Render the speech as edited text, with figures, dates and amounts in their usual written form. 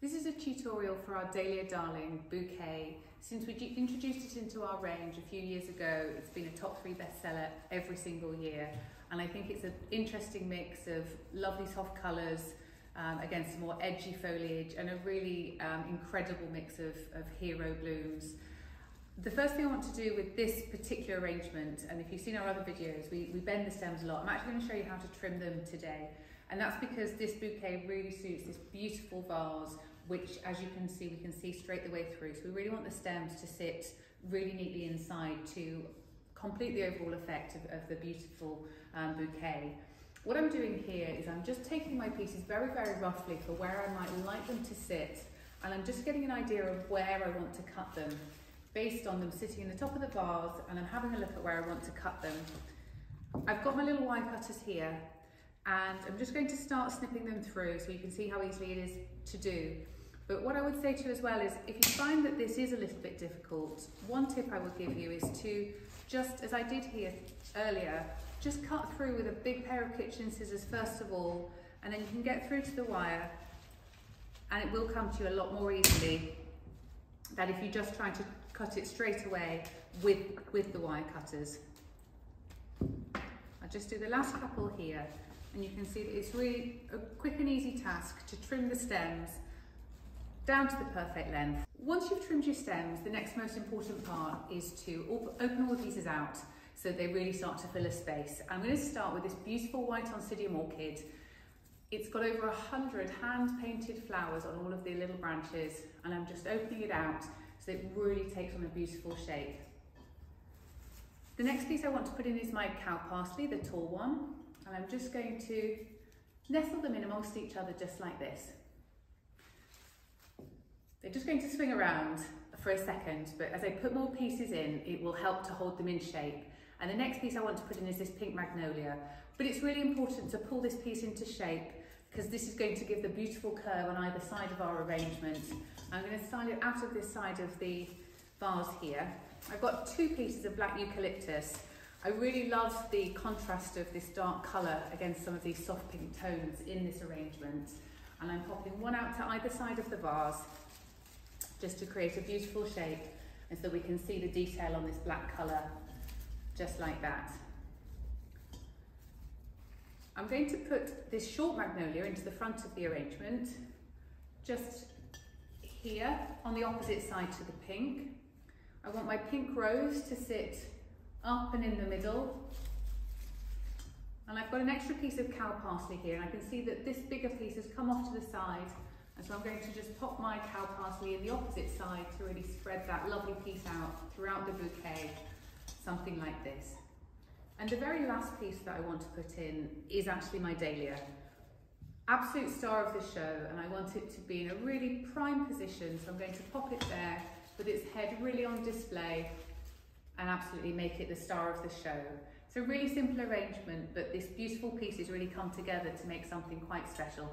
This is a tutorial for our Dahlia Darling bouquet. Since we introduced it into our range a few years ago, it's been a top 3 bestseller every single year. And I think it's an interesting mix of lovely soft colours against some more edgy foliage and a really incredible mix of hero blooms. The first thing I want to do with this particular arrangement, and if you've seen our other videos, we bend the stems a lot. I'm actually going to show you how to trim them today. And that's because this bouquet really suits this beautiful vase, which, as you can see, we can see straight the way through. So we really want the stems to sit really neatly inside to complete the overall effect of the beautiful bouquet. What I'm doing here is I'm just taking my pieces very, very roughly for where I might like them to sit, and I'm just getting an idea of where I want to cut them based on them sitting in the top of the vase, and I'm having a look at where I want to cut them. I've got my little wire cutters here, and I'm just going to start snipping them through so you can see how easily it is to do. But what I would say to you as well is, if you find that this is a little bit difficult, one tip I would give you is to, just as I did here earlier, just cut through with a big pair of kitchen scissors first of all, and then you can get through to the wire, and it will come to you a lot more easily than if you just try to cut it straight away with the wire cutters. I'll just do the last couple here, and you can see that it's really a quick and easy task to trim the stems down to the perfect length. Once you've trimmed your stems, the next most important part is to open all the pieces out so they really start to fill a space. I'm going to start with this beautiful white Oncidium orchid. It's got over 100 hand-painted flowers on all of the little branches, and I'm just opening it out so it really takes on a beautiful shape. The next piece I want to put in is my cow parsley, the tall one, and I'm just going to nestle them in amongst each other just like this. They're just going to swing around for a second, but as I put more pieces in, it will help to hold them in shape. And the next piece I want to put in is this pink magnolia. But it's really important to pull this piece into shape, because this is going to give the beautiful curve on either side of our arrangement. I'm going to style it out of this side of the vase here. I've got 2 pieces of black eucalyptus. I really love the contrast of this dark colour against some of these soft pink tones in this arrangement. And I'm popping one out to either side of the vase, just to create a beautiful shape, and so we can see the detail on this black colour, just like that. I'm going to put this short magnolia into the front of the arrangement, just here on the opposite side to the pink. I want my pink rose to sit up and in the middle. And I've got an extra piece of cow parsley here, and I can see that this bigger piece has come off to the side. And so I'm going to just pop my cow parsley in the opposite side to really spread that lovely piece out throughout the bouquet, something like this. And the very last piece that I want to put in is actually my dahlia. Absolute star of the show, and I want it to be in a really prime position, so I'm going to pop it there with its head really on display and absolutely make it the star of the show. It's a really simple arrangement, but this beautiful pieces really come together to make something quite special.